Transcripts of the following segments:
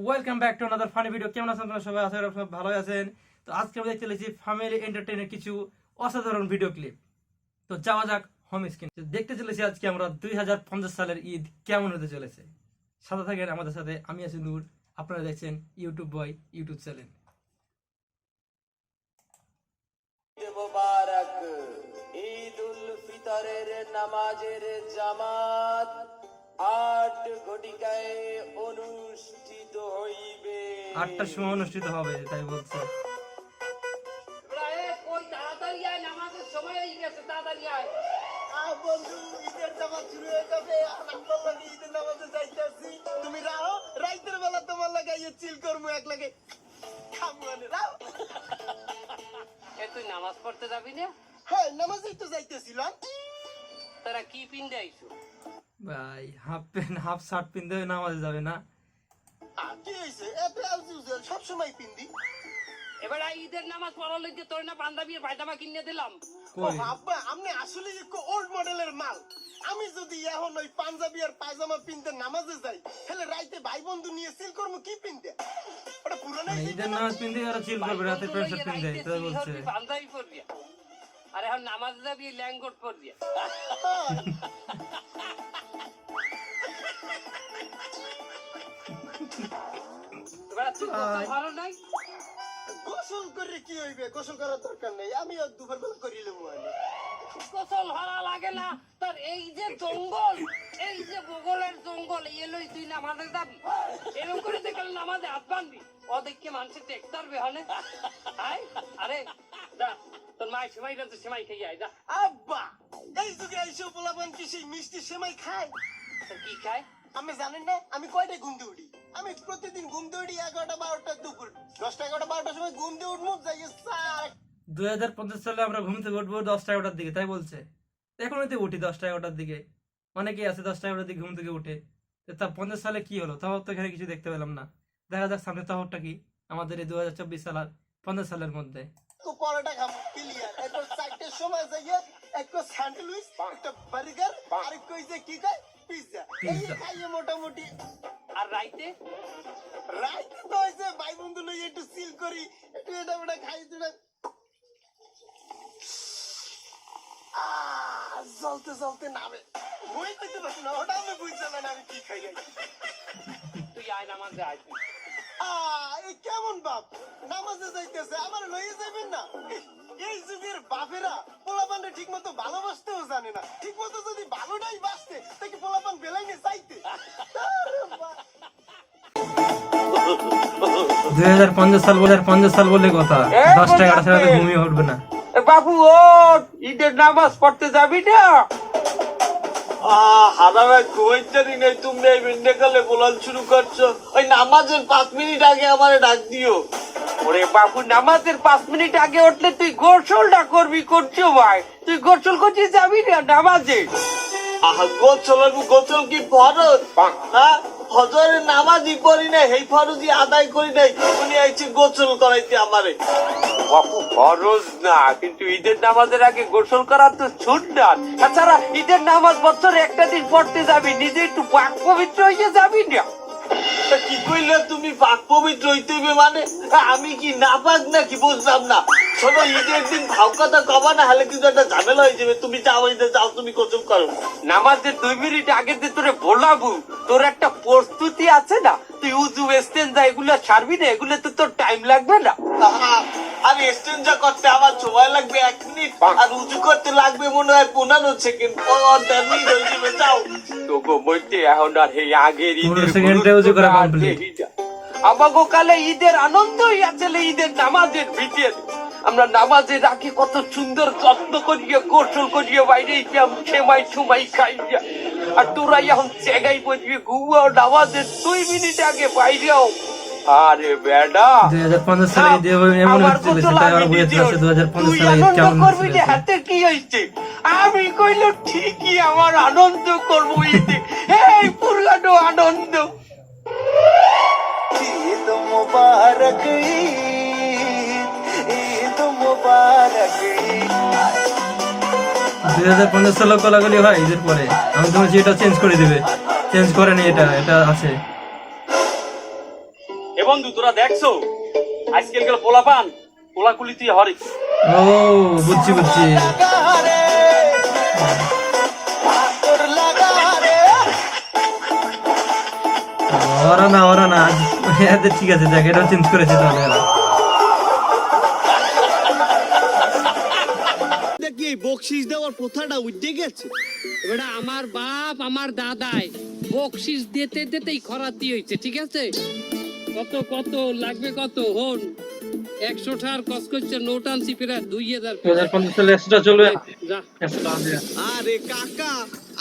Welcome back to another funny video. কেমন আছেন আপনারা সবাই? আশা করি আপনারা ভালো আছেন। তো আজকে আমরা দেখতে চলেছি ফ্যামিলি এন্টারটেইনের কিছু অসাধারণ ভিডিও ক্লিপ। তো যাওয়া যাক হোম স্ক্রিন। দেখতে চলেছি আজকে আমরা 2050 সালের ঈদ কেমন হতে চলেছে। সাথে থাকেন আমাদের সাথে। আমি আছি নূর, আপনারা দেখছেন ইউটিউব বয় ইউটিউব চ্যানেল। মুবারক ঈদ উল ফিতরের নামাজের জামাত 8 ঘটিকায় অনুষ্ঠিত হইবে। 8টার সময় অনুষ্ঠিত হবে তাই বলছে। বন্ধু ঈদের জামাত শুরু হয়ে যাবে আর আমরা লাগে ঈদের নামাজে যাইতেছি। তুমি রাও রাইতের বেলা তোমার লাগাইয়ে চিল করমু এক লাগে খামুনে রাও। তুই নামাজ পড়তে যাবি না? হ্যাঁ নামাজেই তো যাইতেছিলাম। তারা কি পিন্দে আইছো? ভাই হাফ প্যান্ট হাফ শার্ট পিনতে নামাজে যাবে না? কি হইছে? এত আউজুজেল সব সময় পিন্দি। এবার ঈদের নামাজ পড়ার লইতে তোর না পাঞ্জাবি আর পায়জামা কিনে দিলাম। ও আব্বা আপনি আসলে একটু ওল্ড মডেলের মাল। আমি যদি এখন ওই পাঞ্জাবি আর পায়জামা পিনতে নামাজে যাই তাহলে রাইতে ভাই বন্ধু নিয়ে সিল করবো কি পিনতে? ওটা পুরনো ঈদের নামাজ পিনতে আর চিল করবে, রাতে প্যান্ট শার্ট পিনতে তাই বলছে। পাঞ্জাবি পরবি আর এখন নামাজ যাবি ল্যাঙ্গট পরবি। এবার তুই ভালো নাই গোসল করে কি হইবে? গোসল করার দরকার নেই, আমি দুপুর বেলা করিলাম। গোসল ভালো লাগে না তার? এই যে জঙ্গল, এই যে বগলের জঙ্গল, এলোই তুই নামাজে যাবি? এরকম করে দেখলে নামাজে হাত বানবি, ও দেখে মানুষের টেক্তার বেহনে। আরে যা তোর মায়ের সেমাই রাখছে, সেমাই খেয়ে আয় যা। আব্বা এই যুগে এইসব পোলাপান কি সেই মিষ্টি সেমাই খায়? কি খায় আমি জানেন না? আমি কয়টায় ঘুম দিয়ে উঠি? আমি প্রতিদিন ঘুম দিয়ে উঠি 11টা 12টা দুপুর 10টা 11টা 12টার সময় ঘুম দিয়ে উঠবো, যাই 2050 সালে আমরা ঘুম থেকে উঠবো 10টা 11টার দিকে তাই বলছে। এখনই তো উঠি 10টা 11টার দিকে। অনেকেই আছে 10টা 11টার দিকে ঘুম থেকে উঠে। তা 50 সালে কি হলো? তাও তো এখানে কিছু দেখতে পেলাম না। দেখা যাক সামনে তহরটা কি আমাদের এই 2024 সালের 50 সালের মধ্যে। পরোটা খাবো ক্লিয়ার। এরপর 4টার সময় যাইয়ে একটা স্যান্ডউইচ, একটা বার্গার আর কইছে কি কয় পিজ্জা। এই খাইয়ে মোটামুটি। আর রাইতে? রাইতে তো হইছে ভাই বন্ধু লই একটু চিল করি, একটু এটা ওটা খাই দিলাম। জ্বলতে জ্বলতে নামে বই পেতে পারছি না, ওটা আমি বুঝতে না আমি কি খাই। তুই আয় নামাজে আয়। তুই এই কেমন বাপ নামাজে যাইতেছে, আমার লইয়ে যাবেন না? এই যুগের বাপেরা পোলাপানটা ঠিক মতো ভালোবাসতেও জানে না। ঠিক মতো যদি ভালোটাই বাসতে তাকে পোলাপান বেলাইনে চাইতে। 2050 সাল বলে কথা। 10টা 11টা সালে ঘুমিয়ে উঠবে না। বাবু ও ঈদের নামাজ পড়তে যাবি না? হারামে ঘুমাইতে নেই, তুমি এই ভিন্ডেকালে বলান শুরু করছো। ওই নামাজের 5 মিনিট আগে আমারে ডাক দিও। ওরে বাবু নামাজের 5 মিনিট আগে উঠলে তুই গোসলটা করবি করছো ভাই? তুই গোসল করছিস যাবি না নামাজে? গোসল কি ফরজ? হ্যাঁ ফজরের নামাজই পড়ি নাই, এই ফরজই আদায় করি নাই, উনি আইছি গোসল করাইতে আমারে। বাবু ফরজ না, কিন্তু ঈদের নামাজের আগে গোসল করা তো সুন্নাত। তাছাড়া ঈদের নামাজ বছরে একটা দিন পড়তে যাবি, নিজে একটু পাক পবিত্র হয়ে যাবি না? কি কইলে তুমি পাক পবিত্র হইতে হইবে মানে? আমি কি নাপাক নাকি বুঝলাম না। শোনো ঈদের দিন ভাও কথা কবা না, হলে কিন্তু একটা ঝামেলা হয়ে যাবে। তুমি যাও তুমি গোসল করো। নামাজের 2 মিনিট আগে যে তোরে বলাবো, তোর একটা প্রস্তুতি আছে না? তুই উজু এস্তেঞ্জা এগুলো ছাড়বি না? এগুলো তো তোর টাইম লাগবে না? আর এক্সচেঞ্জা করতে আমার সময় লাগবে 1 মিনিট, আর উঁচু করতে লাগবে মনে হয় 15 সেকেন্ড। যাও তোকে বলতে এখন আর এই আগের ঈদের 15 সেকেন্ডে উজু করা কমপ্লিট। আমাগো কালে ঈদের আনন্দই আছে ঈদের নামাজের ভিতরে। আমরা নামাজে রাখি কত সুন্দর যত্ন করিয়ে গোসল করিয়ে বাইরে সেমাই সুমাই খাই। আর তোরা এখন জায়গায় বসবি ঘুমাও নামাজের 2 মিনিট আগে বাইরেও। আরে বেডা 2050 সালে ঈদ এমন হচ্ছিল, সেটা আমরা বুঝেছি 2050 সালে ঈদ কেমন করবি হচ্ছিল। না? হাতে কি হইছে? আমি কইলো ঠিকই আমার আনন্দ করবো ঈদে, এই পুরানো আনন্দ। ঈদ মুবারক ঈদ মুবারক। 2050 সালে কোলাগুলি হয় ঈদের পরে। আমি তো এটা চেঞ্জ করে দিবে, চেঞ্জ করেনি, এটা আছে। বন্ধু তোরা দেখছো আজকাল গেল পোলাপান কোলাকুলি তুই হরে ও বুঝছি বুঝছি। ওরা না এদের ঠিক আছে, দেখ এটা চেঞ্জ করেছে তাহলে এরা। দেখি এই বকশিস দেওয়ার প্রথাটা উঠে গেছে। এবারে আমার বাপ আমার দাদাই বকশিস দিতে দিতেই খরাতি হয়েছে, ঠিক আছে? কত কত লাগবে কত হন 100 টাকার কস করছে নোট আনছি প্রায় 2000 2050 সালে 100টা চলবে, যা 100 টাকা দিয়ে। আরে কাকা,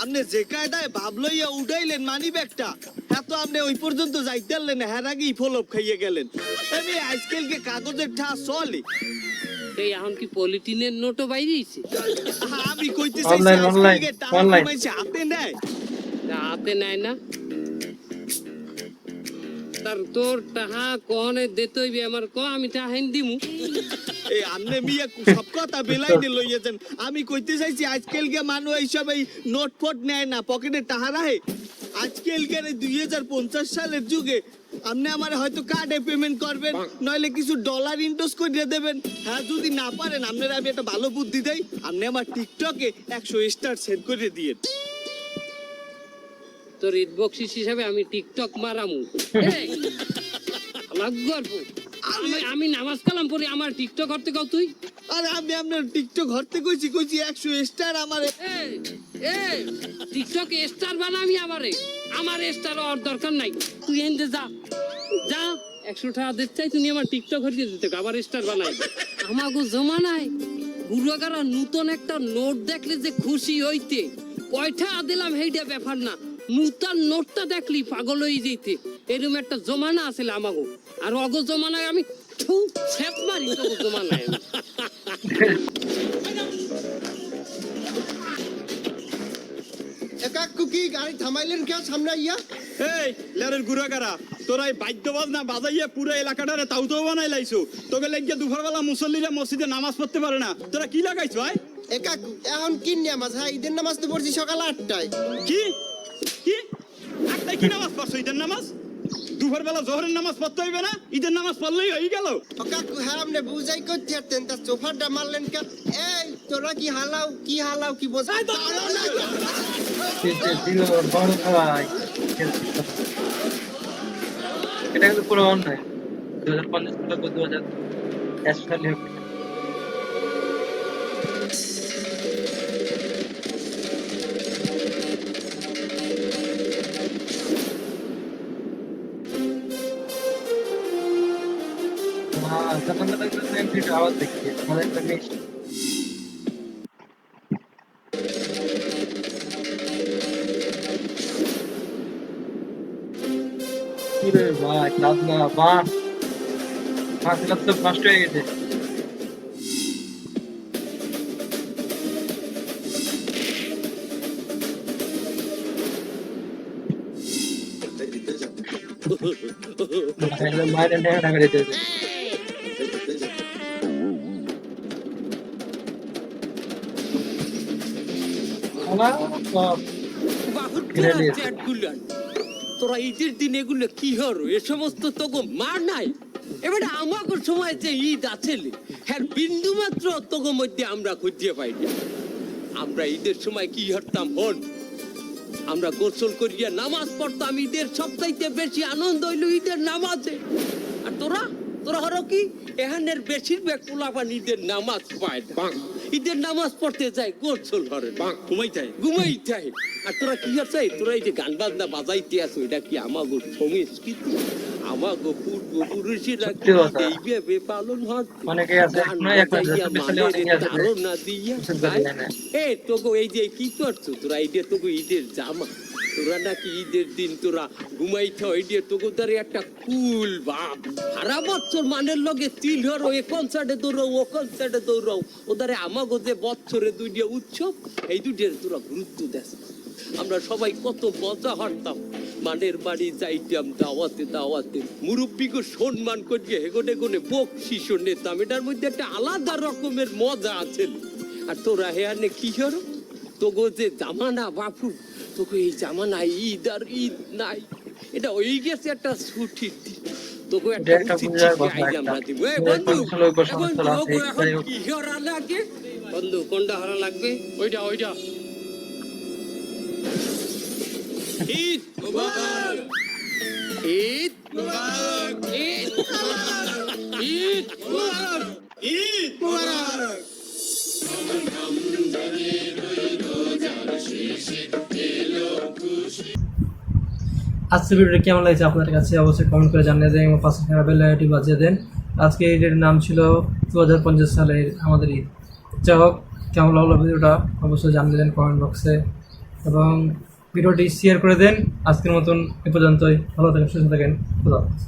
আপনি যে কায়দায় ভাব লইয়া উঠাইলেন মানি ব্যাগটা, হ্যাঁ তো আপনি ওই পর্যন্ত যাইতে পারলেন না, হ্যাঁ আগেই ফলপ খাইয়ে গেলেন। আমি আজকালকে কাগজের ঠা চলে, এই এখন কি পলিটিনের নোটও বাইরেছে? আমি কইতে Online, চাইছি online, আজকালকে টাকা online. কমাইছে হাতে নেয়। হাতে নেয় না, তার তোর টাহা কনে দিতে হইবে আমার ক, আমি টাহাইন দিমু। এই আপনি মিয়া সব কথা বেলাইনে লইয়েছেন। আমি কইতে চাইছি আজকালকে মানুষ এইসব এই নোট ফোট নেয় না, পকেটে টাকা রাখে। আজকালকার এই 2050 সালের যুগে আপনি আমার হয়তো কার্ডে পেমেন্ট করবেন, নইলে কিছু ডলার ইনভেস্ট করে দেবেন। হ্যাঁ যদি না পারেন, আপনারা আমি একটা ভালো বুদ্ধি দেই, আপনি আমার টিকটকে 100 স্টার সেন্ড করে দিয়েন। তোর ঈদ বকশিস হিসাবে আমি টিকটক মারামু। এই, আমার গর্ব। আমি নামাজ কালাম পড়ি, আমার টিকটক করতে কও তুই? আর আমি আপনার টিকটক ঘরতে কইছি 100 স্টার আমার। এই এই টিকটক স্টার বানামি আমারে, আমার স্টার আর দরকার নাই। তুই এনতে যা যা 100 টাকা দিতে চাই, তুমি আমার টিকটক হরিয়ে দিতে আবার স্টার বানাই। আমাগো জমানায় বুড়াগারা নতুন একটা নোট দেখলে যে খুশি হইতে, কয়টা দিলাম সেইটা ব্যাপার না, নূতন নোটটা দেখলি পাগল হয়ে যেতে, এরকম একটা জমানা আছিল আমাগো। আর অগো জমানায় আমি ছ্যাপ মারি তো জমানায়। কাকু কি গাড়ি থামাইলেন কেউ সামনে আইয়া? এই লেরের গুড়াগারা, তোরা এই বাদ্যবাজ না বাজাইয়া পুরো এলাকাটারে তাউতো বানাই লাইছো। তোকে লেগিয়া দুপুরবেলা মুসল্লিরা মসজিদে নামাজ পড়তে পারে না, তোরা কি লাগাইছো ভাই? এ কাকু এখন কি নামাজ? হ্যাঁ ঈদের নামাজ তো পড়ছি সকাল 8টায়। কি কি একটাই কি নামাজ পড়ছো? ঈদের নামাজ? দুপুরবেলা জোহরের নামাজ পড়তে হইবে না? ঈদের নামাজ পড়লেই হয়ে গেল। ও কাকু হ্যাঁ আপনি বুঝাই করতে পারতেন, তা সোফাটা মারলেন কে? এই তোরা কি হালাও কি বোঝা? বড় ভাই, এটা কিন্তু পুরো অন্যায়। 2050 সালে 2001 সালে হবে। আওয়াজ দেখছি আমাদের একটা নেক্সট ভাই ক্লাস না বাস ক্লাস তো নষ্ট হয়ে গেছে। মায়ের ঢাকা দিতে তোরা ঈদের দিন এগুলো কি হরো? এ সমস্ত তোকে মার নাই। এবারে আমাকে সময় যে ঈদ আছে, হ্যাঁ বিন্দু মাত্র তোকে মধ্যে আমরা খুঁজিয়ে পাইনি। আমরা ঈদের সময় কি হরতাম হন, আমরা গোসল করিয়া নামাজ পড়তাম। ঈদের সবচাইতে বেশি আনন্দ হইল ঈদের নামাজে। আর তোরা তোরা হরো কি? এখানের বেশিরভাগ পোলাপান ঈদের নামাজ পায় না, ঈদের নামাজ পড়তে যায় গোসল হরে ঘুমাই যায়। আর তোরা কি আছে? তোরা এই যে গান বাজনা বাজাইতে আছো, এটা কি আমাগো সংস্কৃতি? আমাগো পূর্বপুরুষেরা এইভাবে পালন হয়? অনেকে আছে ধারণা দিয়া এ তোকে এই যে কি করছো তোরা? এই যে তোকে ঈদের জামা, তোরা নাকি ঈদের দিন তোরা ঘুমাইতে হয়, তোকে ধরে একটা কুল বাপ সারা বছর মানের লগে তিল হরো, এ কনসার্টে দৌড়াও ও কনসার্টে দৌড়াও। ওদারে আমাগো যে বছরে দুইটা উৎসব, এই দুইটার তোরা গুরুত্ব দেস। আমরা সবাই কত মজা হরতাম, মানের বাড়ি যাইতাম দাওয়াতে মুরব্বীকে সম্মান করিয়ে হেগোনে কোনে বকশিস নিতাম। এটার মধ্যে একটা আলাদা রকমের মজা আছে। আর তোরা হেয়ানে কি হরো? তোগো যে জামানা বাপু, তোকে এই জামানায় ঈদ আর ঈদ নাই, এটা হয়ে গেছে একটা ছুটির দিন। তোকে এটা একটা বুঝার কথা একটা ছিল সমস্যা আছে যাই হোক বন্ধু কোনটা হারা লাগবে? ওইটা ওইটা। ঈদ মুবারক, ঈদ মুবারক, ঈদ মুবারক, ঈদ মুবারক, ঈদ মুবারক। আজকের ভিডিওটা কেমন লাগছে আপনাদের কাছে অবশ্যই কমেন্ট করে জানিয়ে দেন এবং পাশে থাকা বেল আইকনটি বাজিয়ে দেন। আজকে এর নাম ছিল 2050 সালের আমাদের ঈদ। যাই হোক, কেমন লাগলো ভিডিওটা অবশ্যই জানিয়ে দেন কমেন্ট বক্সে এবং ভিডিওটি শেয়ার করে দেন। আজকের মতন এ পর্যন্তই। ভালো থাকেন, সুস্থ থাকেন। খোদা হাফেজ।